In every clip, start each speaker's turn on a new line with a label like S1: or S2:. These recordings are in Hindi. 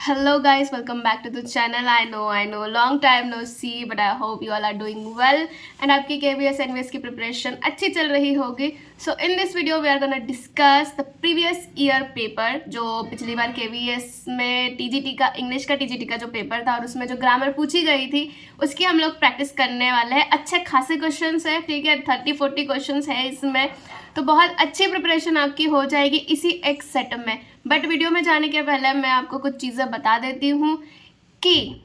S1: Hello guys, welcome back to the channel. I know, long time no see, but I hope you all are doing well and आपकी KVS NVS की प्रिपरेशन अच्छी चल रही होगी. So in this video we are gonna discuss the previous year paper जो पिछली बार KVS में TGT का इंग्लिश का TGT का जो पेपर था और उसमें जो ग्रामर पूछी गई थी उसकी हम लोग प्रैक्टिस करने वाले हैं. अच्छे खासे क्वेश्चंस है, ठीक है, 30-40 क्वेश्चंस है इसमें, तो बहुत अच्छी प्रिपरेशन आपकी हो जाएगी इसी एक सेट में. बट वीडियो में जाने के पहले मैं आपको कुछ चीज़ें बता देती हूँ कि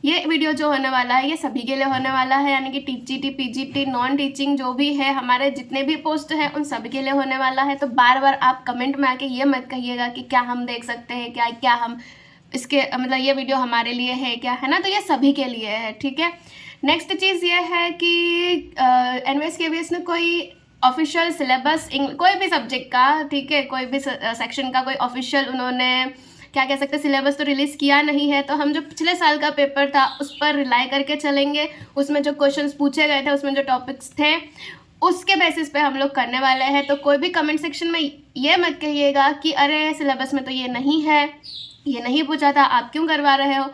S1: ये वीडियो जो होने वाला है ये सभी के लिए होने वाला है, यानी कि टीजीटी पीजीटी नॉन टीचिंग जो भी है हमारे जितने भी पोस्ट हैं उन सभी के लिए होने वाला है. तो बार बार आप कमेंट में आके ये मत कहिएगा कि क्या हम देख सकते हैं, क्या क्या हम इसके मतलब ये वीडियो हमारे लिए है क्या, है ना. तो ये सभी के लिए है, ठीक है. नेक्स्ट चीज़ ये है कि एनवीएस केवीएस ने कोई ऑफिशियल सिलेबस कोई भी सब्जेक्ट का, ठीक है, कोई भी सेक्शन का कोई ऑफिशियल उन्होंने क्या कह सकते हैं सिलेबस तो रिलीज़ किया नहीं है. तो हम जो पिछले साल का पेपर था उस पर रिलाई करके चलेंगे. उसमें जो क्वेश्चंस पूछे गए थे, उसमें जो टॉपिक्स थे उसके बेसिस पे हम लोग करने वाले हैं. तो कोई भी कमेंट सेक्शन में ये मत कहिएगा कि अरे सिलेबस में तो ये नहीं है, ये नहीं पूछा था, आप क्यों करवा रहे हो.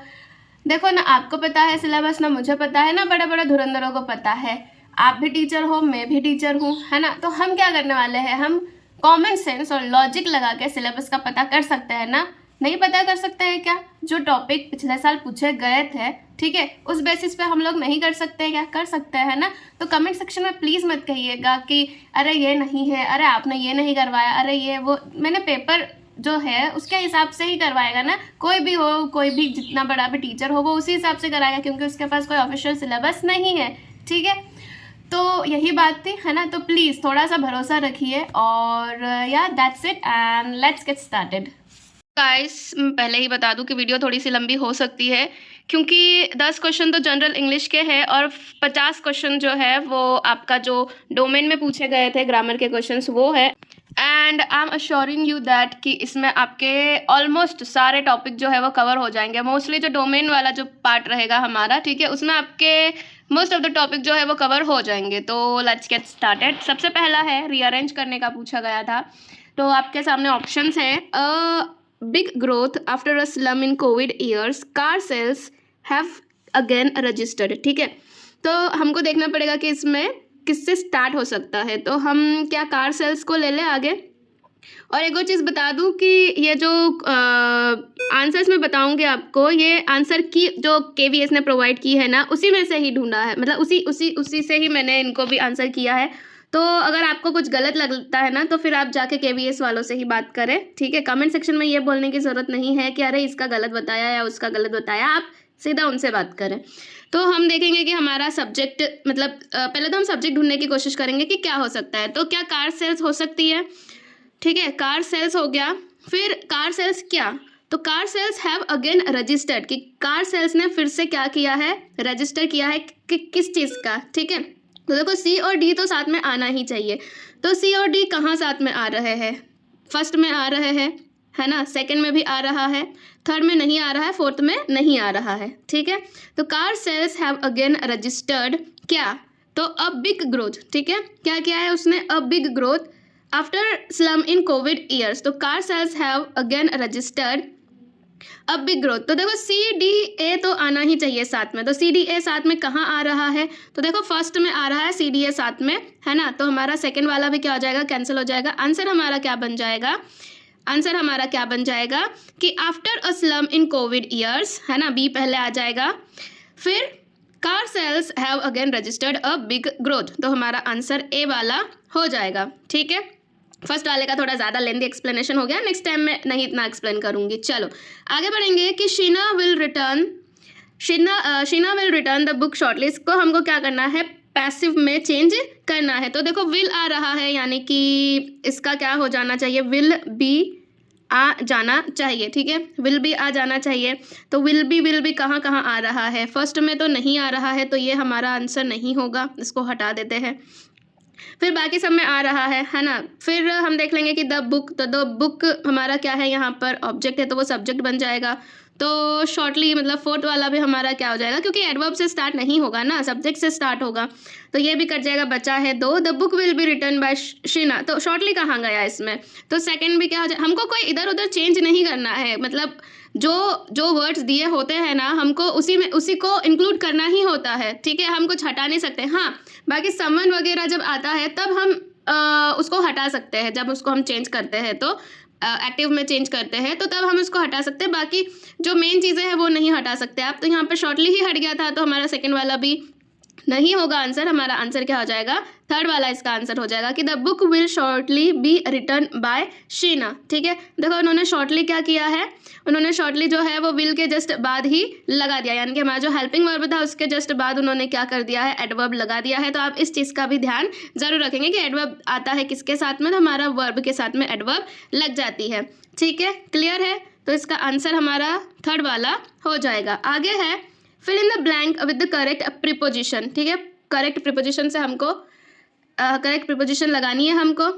S1: देखो ना, आपको पता है सिलेबस, ना मुझे पता है, ना बड़े बड़े धुरंधरों को पता है. आप भी टीचर हो, मैं भी टीचर हूँ, है ना. तो हम क्या करने वाले हैं, हम कॉमन सेंस और लॉजिक लगा के सिलेबस का पता कर सकते हैं ना. नहीं पता कर सकते हैं क्या? जो टॉपिक पिछले साल पूछे गए थे, ठीक है, उस बेसिस पे हम लोग नहीं कर सकते क्या? कर सकते हैं ना. तो कमेंट सेक्शन में प्लीज़ मत कहिएगा कि अरे ये नहीं है, अरे आपने ये नहीं करवाया, अरे ये वो. मैंने पेपर जो है उसके हिसाब से ही करवाएगा ना. कोई भी हो, कोई भी जितना बड़ा भी टीचर हो वो उसी हिसाब से कराएगा, क्योंकि उसके पास कोई ऑफिशियल सिलेबस नहीं है, ठीक है. तो यही बात थी, है ना. तो प्लीज़ थोड़ा सा भरोसा रखिए और या that's it and let's get started. Guys, पहले ही बता दूं कि वीडियो थोड़ी सी लंबी हो सकती है क्योंकि 10 क्वेश्चन तो जनरल इंग्लिश के हैं और 50 क्वेश्चन जो है वो आपका जो डोमेन में पूछे गए थे ग्रामर के क्वेश्चंस वो है. And I am assuring you that कि इसमें आपके ऑलमोस्ट सारे टॉपिक जो है वो कवर हो जाएंगे. मोस्टली जो डोमेन वाला जो पार्ट रहेगा हमारा, ठीक है, उसमें आपके मोस्ट ऑफ द टॉपिक जो है वो कवर हो जाएंगे. तो लेट्स गेट स्टार्टेड. सबसे पहला है रीअरेंज करने का पूछा गया था. तो आपके सामने ऑप्शंस हैं. Big growth after a slum in covid years, car sales have again registered, ठीक है. तो हमको देखना पड़ेगा कि इसमें किससे स्टार्ट हो सकता है. तो हम क्या कार सेल्स को ले लें आगे. और एक और चीज़ बता दूं कि ये जो आंसर्स मैं बताऊंगी आपको, ये आंसर की जो केवीएस ने प्रोवाइड की है ना, उसी में से ही ढूंढा है, मतलब उसी से ही मैंने इनको भी आंसर किया है. तो अगर आपको कुछ गलत लगता है ना तो फिर आप जाके केवीएस वालों से ही बात करें, ठीक है. कमेंट सेक्शन में ये बोलने की ज़रूरत नहीं है कि अरे इसका गलत बताया या उसका गलत बताया. आप सीधा उनसे बात करें. तो हम देखेंगे कि हमारा सब्जेक्ट मतलब पहले तो हम सब्जेक्ट ढूंढने की कोशिश करेंगे कि क्या हो सकता है. तो क्या कार सेल्स हो सकती है, ठीक है, कार सेल्स हो गया. फिर कार सेल्स क्या, तो car sales have again registered, कि कार सेल्स ने फिर से क्या किया है, रजिस्टर किया है कि किस चीज़ का, ठीक है. तो देखो सी और डी तो साथ में आना ही चाहिए. तो सी और डी कहाँ साथ में आ रहे हैं, फर्स्ट में आ रहे हैं, है ना, सेकंड में भी आ रहा है, थर्ड में नहीं आ रहा है, फोर्थ में नहीं आ रहा है, ठीक है. तो car sales have again registered क्या, तो अ बिग ग्रोथ, ठीक है. क्या किया है उसने, a big growth after slump in covid years. तो car sales have again registered a big growth. तो देखो सी डी ए तो आना ही चाहिए साथ में. तो सी डी ए साथ में कहाँ आ रहा है, तो देखो फर्स्ट में आ रहा है सी डी ए साथ में, है ना. तो हमारा सेकंड वाला भी क्या हो जाएगा, कैंसिल हो जाएगा. आंसर हमारा क्या बन जाएगा, आंसर हमारा क्या बन जाएगा कि after a slum in covid years, है ना, बी पहले आ जाएगा. फिर car sales have again registered a big growth. तो हमारा आंसर ए वाला हो जाएगा, ठीक है. फर्स्ट वाले का थोड़ा ज़्यादा लेंदी एक्सप्लेनेशन हो गया, नेक्स्ट टाइम मैं नहीं इतना एक्सप्लेन करूँगी. चलो आगे बढ़ेंगे कि Sheena will return the book shortly. इसको हमको क्या करना है, पैसिव में चेंज करना है. तो देखो विल आ रहा है, यानी कि इसका क्या हो जाना चाहिए, विल बी आ जाना चाहिए, ठीक है, विल बी आ जाना चाहिए. तो विल बी कहाँ कहाँ आ रहा है, फर्स्ट में तो नहीं आ रहा है, तो ये हमारा आंसर नहीं होगा, इसको हटा देते हैं. फिर बाकी सब में आ रहा है ना. फिर हम देख लेंगे कि द बुक, तो द बुक हमारा क्या है, यहाँ पर ऑब्जेक्ट है तो वो सब्जेक्ट बन जाएगा. तो शॉर्टली मतलब फोर्थ वाला भी हमारा क्या हो जाएगा, क्योंकि एडवर्ब से स्टार्ट नहीं होगा ना, सब्जेक्ट से स्टार्ट होगा, तो ये भी कट जाएगा। बचा है 2, the book will be return by Sheena, तो शॉर्टली कहाँ गया इसमें, तो सेकंड भी क्या हो जाए, हमको कोई इधर उधर चेंज नहीं करना है, मतलब जो वर्ड्स दिए होते हैं ना, हमको उसी को इंक्लूड करना ही होता है, ठीक है, हम कुछ हटा नहीं सकते। हाँ, बाकी समवन वगैरह जब आता है तब हम उसको हटा सकते हैं, जब उसको हम चेंज करते हैं तो एक्टिव में चेंज करते हैं तो तब हम उसको हटा सकते हैं, बाकी जो मेन चीज़ें हैं वो नहीं हटा सकते आप। तो यहाँ पर शॉर्टली ही हट गया था, तो हमारा सेकंड वाला भी नहीं होगा आंसर। हमारा आंसर क्या हो जाएगा, थर्ड वाला इसका आंसर हो जाएगा कि the book will shortly be return by Sheena, ठीक है। देखो उन्होंने शॉर्टली क्या किया है, उन्होंने शॉर्टली जो है वो विल के जस्ट बाद ही लगा दिया, यानी कि हमारा जो हेल्पिंग वर्ब था उसके जस्ट बाद उन्होंने क्या कर दिया है, एडवर्ब लगा दिया है। तो आप इस चीज़ का भी ध्यान जरूर रखेंगे कि एडवर्ब आता है किसके साथ में, तो हमारा वर्ब के साथ में एडवर्ब लग जाती है, ठीक है, क्लियर है। तो इसका आंसर हमारा थर्ड वाला हो जाएगा। आगे है fill in the blank with the correct preposition, ठीक है, करेक्ट प्रीपोजिशन से हमको करेक्ट प्रीपोजिशन लगानी है हमको।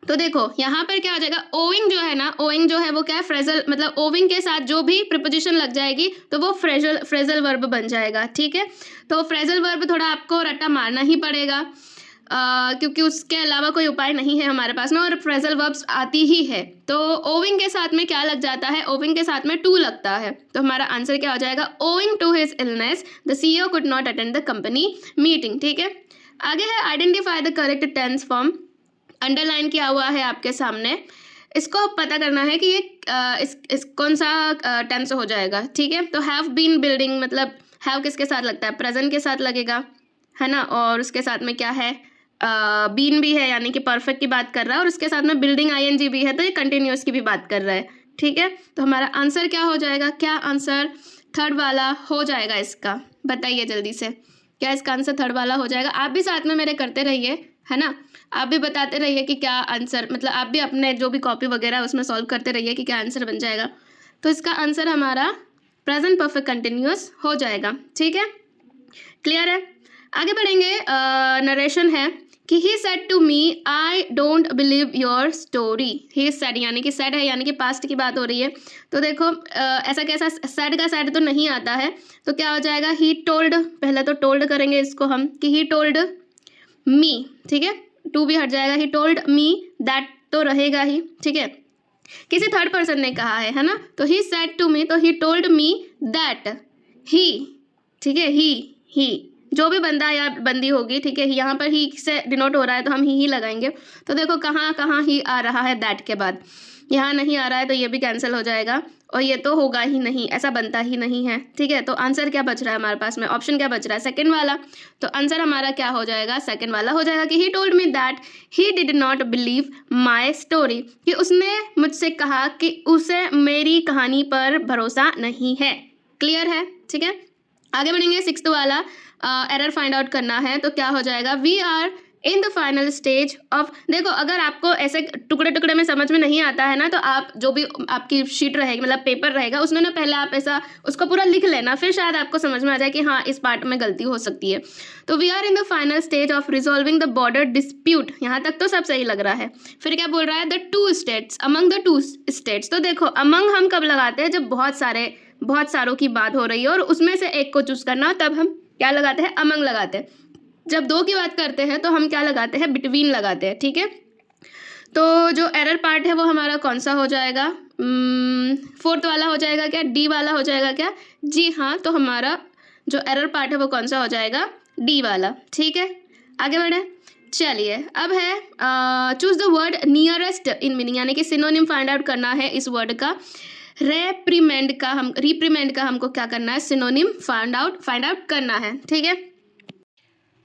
S1: तो देखो यहाँ पर क्या हो जाएगा, ओविंग जो है ना, ओविंग जो है वो क्या है, फ्रेजल, मतलब ओविंग के साथ जो भी प्रीपोजिशन लग जाएगी तो वो फ्रेजल वर्ब बन जाएगा, ठीक है। तो फ्रेजल वर्ब थोड़ा आपको रट्टा मारना ही पड़ेगा, क्योंकि उसके अलावा कोई उपाय नहीं है हमारे पास में, और फ्रेजल वर्ब्स आती ही है। तो ओविंग के साथ में क्या लग जाता है, ओविंग के साथ में टू लगता है, तो हमारा आंसर क्या हो जाएगा, owing to his illness the CEO could not attend the company meeting, ठीक है। आगे है identify the correct tense form, underline किया हुआ है आपके सामने, इसको पता करना है कि ये इस कौन सा टेंस हो जाएगा, ठीक है। तो हैव बीन बिल्डिंग, मतलब हैव किसके साथ लगता है, प्रेजेंट के साथ लगेगा, है ना, और उसके साथ में क्या है, बीन भी है, यानी कि परफेक्ट की बात कर रहा है, और उसके साथ में बिल्डिंग ING भी है, तो ये कंटिन्यूअस की भी बात कर रहा है, ठीक है। तो हमारा आंसर क्या हो जाएगा, क्या आंसर थर्ड वाला हो जाएगा इसका, बताइए जल्दी से, क्या इसका आंसर थर्ड वाला हो जाएगा। आप भी साथ में मेरे करते रहिए, है ना, आप भी बताते रहिए कि क्या आंसर, मतलब आप भी अपने जो भी कॉपी वगैरह उसमें सॉल्व करते रहिए कि क्या आंसर बन जाएगा। तो इसका आंसर हमारा प्रेजेंट परफेक्ट कंटिन्यूअस हो जाएगा, ठीक है, क्लियर है। आगे बढ़ेंगे, नरेशन है कि he said to me I don't believe your story, he said, यानी कि सेड है, यानी कि पास्ट की बात हो रही है। तो देखो ऐसा कैसा, सेड का सेड तो नहीं आता है, तो क्या हो जाएगा, ही टोल्ड, पहले तो टोल्ड करेंगे इसको हम कि ही टोल्ड मी, ठीक है, टू भी हट जाएगा, ही टोल्ड मी दैट तो रहेगा ही, ठीक है, किसी थर्ड पर्सन ने कहा है ना, तो ही सेड टू मी, तो he told me that he, ठीक है, ही जो भी बंदा या बंदी होगी, ठीक है, यहाँ पर ही से डिनोट हो रहा है तो हम ही लगाएंगे। तो देखो कहाँ कहाँ ही आ रहा है दैट के बाद, यहाँ नहीं आ रहा है, तो ये भी कैंसिल हो जाएगा, और ये तो होगा ही नहीं, ऐसा बनता ही नहीं है, ठीक है। तो आंसर क्या बच रहा है हमारे पास में, ऑप्शन क्या बच रहा है, सेकंड वाला। तो आंसर हमारा क्या हो जाएगा, सेकंड वाला हो जाएगा कि he told me that he did not believe my story, कि उसने मुझसे कहा कि उसे मेरी कहानी पर भरोसा नहीं है, क्लियर है, ठीक है। आगे बढ़ेंगे, सिक्स्थ वाला एरर फाइंड आउट करना है, तो क्या हो जाएगा, we are in the final stage of, देखो अगर आपको ऐसे टुकड़े टुकड़े में समझ में नहीं आता है ना, तो आप जो भी आपकी शीट रहेगी, मतलब पेपर रहेगा, उसमें ना पहले आप ऐसा उसको पूरा लिख लेना, फिर शायद आपको समझ में आ जाए कि हाँ इस पार्ट में गलती हो सकती है। तो we are in the final stage of resolving the border dispute, यहाँ तक तो सब सही लग रहा है। फिर क्या बोल रहा है, the two states, among the two states, तो देखो अमंग हम कब लगाते हैं, जब बहुत सारों की बात हो रही है और उसमें से एक को चूज करना, तब हम क्या लगाते हैं, अमंग लगाते हैं। जब दो की बात करते हैं तो हम क्या लगाते हैं, बिटवीन लगाते हैं, ठीक है। तो जो एरर पार्ट है वो हमारा कौन सा हो जाएगा, फोर्थ वाला हो जाएगा क्या, डी वाला हो जाएगा क्या, जी हाँ, तो हमारा जो एरर पार्ट है वो कौन सा हो जाएगा, डी वाला, ठीक है। आगे बढ़े, चलिए अब है choose the word nearest in meaning, यानी कि सिनोनिम फाइंड आउट करना है इस वर्ड का। रिप्रीमेंड का हमको क्या करना है, सिनोनिम फाइंड आउट करना है, ठीक है।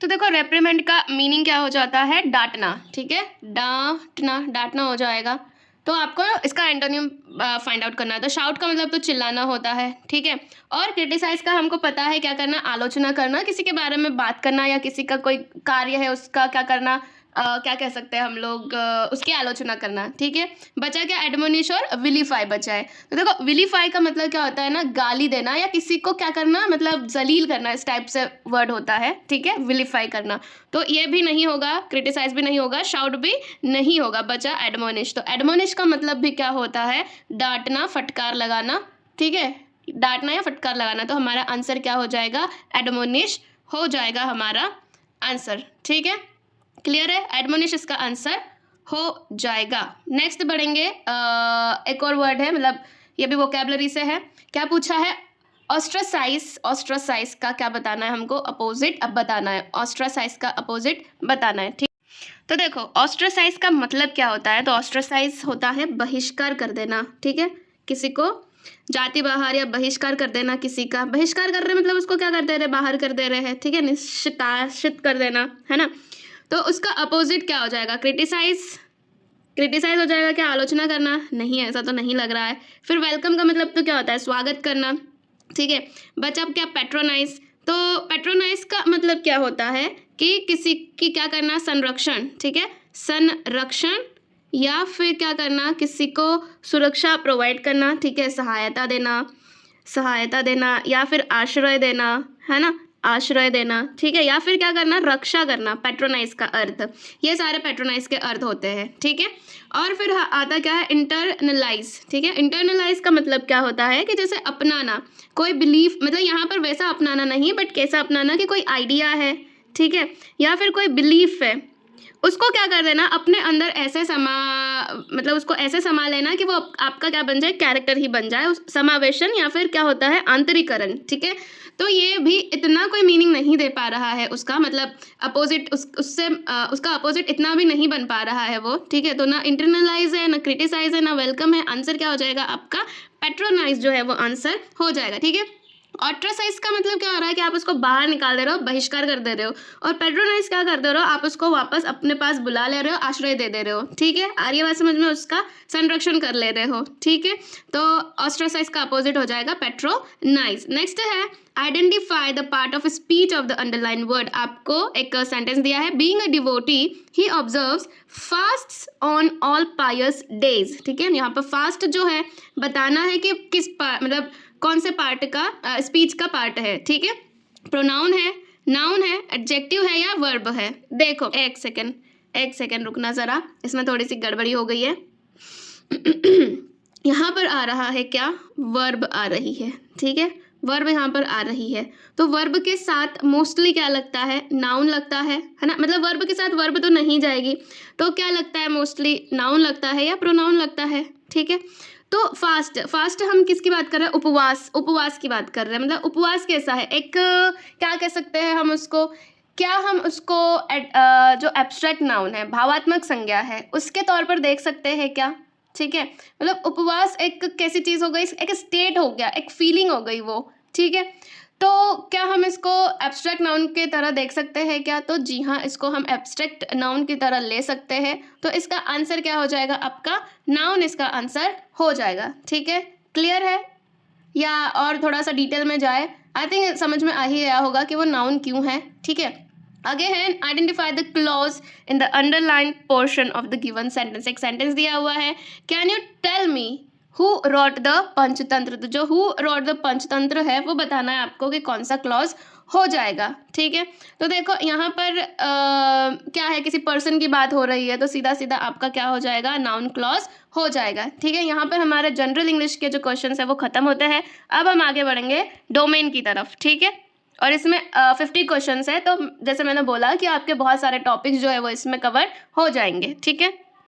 S1: तो देखो रेप्रीमेंड का मीनिंग क्या हो जाता है, डांटना, ठीक है, डांटना हो जाएगा। तो आपको इसका एंटोनिम फाइंड आउट करना है। तो शाउट का मतलब तो चिल्लाना होता है, ठीक है। और क्रिटिसाइज का हमको पता है क्या करना, आलोचना करना, किसी के बारे में बात करना या किसी का कोई कार्य है उसका क्या करना, क्या कह सकते हैं हम लोग, उसकी आलोचना करना, ठीक है। बचा क्या, एडमोनिश और विलीफाई बचा है। तो देखो विलीफाई का मतलब क्या होता है ना, गाली देना या किसी को क्या करना, मतलब जलील करना, इस टाइप से वर्ड होता है, ठीक है, विलीफाई करना। तो ये भी नहीं होगा, क्रिटिसाइज भी नहीं होगा, शाउट भी नहीं होगा, बचा एडमोनिश। तो एडमोनिश का मतलब भी क्या होता है, डांटना, फटकार लगाना, ठीक है, डांटना या फटकार लगाना। तो हमारा आंसर क्या हो जाएगा, एडमोनिश हो जाएगा हमारा आंसर। ठीक है, क्लियर है, एडमोनिश इसका आंसर हो जाएगा। नेक्स्ट बढ़ेंगे, एक और वर्ड है, मतलब ये भी वोकैबलरी से है। क्या पूछा है, ऑस्ट्रासाइज। ऑस्ट्रासाइज का क्या बताना है हमको, अपोजिट अब बताना है। ऑस्ट्रासाइज का अपोजिट बताना है। ठीक, तो देखो ऑस्ट्रासाइज का मतलब क्या होता है, तो ऑस्ट्रासाइज होता है बहिष्कार कर देना। ठीक है, किसी को जाति बाहर या बहिष्कार कर देना, किसी का बहिष्कार कर रहे मतलब उसको क्या कर दे रहे, बाहर कर दे रहे हैं। ठीक है, निश्चित कर देना, है ना। तो उसका अपोजिट क्या हो जाएगा, क्रिटिसाइज। क्रिटिसाइज हो जाएगा क्या, आलोचना करना, नहीं ऐसा तो नहीं लग रहा है। फिर वेलकम का मतलब तो क्या होता है, स्वागत करना। ठीक है, बचा क्या, पेट्रोनाइज। तो पेट्रोनाइज का मतलब क्या होता है कि किसी की क्या करना, संरक्षण। ठीक है, संरक्षण, या फिर क्या करना, किसी को सुरक्षा प्रोवाइड करना। ठीक है, सहायता देना, सहायता देना, या फिर आश्रय देना, है ना, आश्रय देना। ठीक है, या फिर क्या करना, रक्षा करना, पेट्रोनाइज का अर्थ। ये सारे पेट्रोनाइज के अर्थ होते हैं। ठीक है, और फिर आता क्या है, इंटरनलाइज। ठीक है, इंटरनलाइज का मतलब क्या होता है कि जैसे अपनाना, कोई बिलीफ, मतलब यहाँ पर वैसा अपनाना नहीं, बट कैसा अपनाना कि कोई आइडिया है, ठीक है, या फिर कोई बिलीफ है, उसको क्या कर देना, अपने अंदर ऐसे मतलब उसको ऐसे समा लेना कि वो आपका क्या बन जाए, कैरेक्टर ही बन जाए। उस समावेशन या फिर क्या होता है, आंतरिकरण। ठीक है, तो ये भी इतना कोई मीनिंग नहीं दे पा रहा है उसका, मतलब अपोजिट उससे उसका अपोजिट इतना भी नहीं बन पा रहा है वो। ठीक है, तो ना इंटरनलाइज है, ना क्रिटिसाइज है, ना वेलकम है। आंसर क्या हो जाएगा आपका, पेट्रोनाइज जो है वो आंसर हो जाएगा। ठीक है, ऑस्ट्रासाइज का मतलब क्या हो रहा है कि आप उसको बाहर निकाल दे रहे हो, बहिष्कार कर दे रहे हो। और पेट्रोनाइज क्या कर दे रहे हो, आप उसको वापस अपने पास बुला ले रहे हो, आश्रय दे दे रहे हो। ठीक है, आ रही है बात समझ में, उसका संरक्षण कर ले रहे हो। ठीक है, तो ऑस्ट्रासाइज का अपोजिट हो जाएगा पेट्रोनाइज। नेक्स्ट है, identify the part of speech of the underline word. आपको एक सेंटेंस दिया है, being a devotee he observes fasts on all pious days. ठीक है, यहाँ पर फास्ट जो है बताना है कि किस मतलब कौन से पार्ट का, स्पीच का पार्ट है। ठीक है, प्रोनाउन है, नाउन है, एडजेक्टिव है, या वर्ब है। देखो एक सेकेंड रुकना ज़रा, इसमें थोड़ी सी गड़बड़ी हो गई है। यहाँ पर आ रहा है क्या, वर्ब आ रही है। ठीक है, वर्ब यहाँ पर आ रही है, तो वर्ब के साथ मोस्टली क्या लगता है, नाउन लगता है ना, मतलब वर्ब के साथ वर्ब तो नहीं जाएगी, तो क्या लगता है, मोस्टली नाउन लगता है या प्रोनाउन लगता है। ठीक है, तो फास्ट हम किसकी बात कर रहे हैं, उपवास की बात कर रहे हैं। मतलब उपवास कैसा है, एक क्या कह सकते हैं हम उसको, क्या हम उसको जो एब्स्ट्रैक्ट नाउन है, भावात्मक संज्ञा है, उसके तौर पर देख सकते हैं क्या। ठीक है, मतलब उपवास एक कैसी चीज़ हो गई, एक स्टेट हो गया, एक फीलिंग हो गई वो। ठीक है, तो क्या हम इसको एब्स्ट्रैक्ट नाउन की तरह देख सकते हैं क्या, तो जी हाँ, इसको हम एब्स्ट्रैक्ट नाउन की तरह ले सकते हैं। तो इसका आंसर क्या हो जाएगा आपका, नाउन इसका आंसर हो जाएगा। ठीक है, क्लियर है, या और थोड़ा सा डिटेल में जाए, आई थिंक समझ में आ ही गया होगा कि वो नाउन क्यों है। ठीक है, आगे है, identify the clause in the underline portion of the given sentence. एक सेंटेंस दिया हुआ है, can you tell me who wrote the Panchatantra. तो जो हु रॉट द पंचतंत्र है वो बताना है आपको कि कौन सा क्लॉज हो जाएगा। ठीक है, तो देखो यहाँ पर क्या है, किसी पर्सन की बात हो रही है, तो सीधा सीधा आपका क्या हो जाएगा, नाउन क्लॉज हो जाएगा। ठीक है, यहाँ पर हमारे जनरल इंग्लिश के जो क्वेश्चन है वो खत्म होते हैं। अब हम आगे बढ़ेंगे डोमेन की तरफ। ठीक है, और इसमें 50 क्वेश्चन है, तो जैसे मैंने बोला कि आपके बहुत सारे टॉपिक्स जो है वो इसमें कवर हो जाएंगे। ठीक है।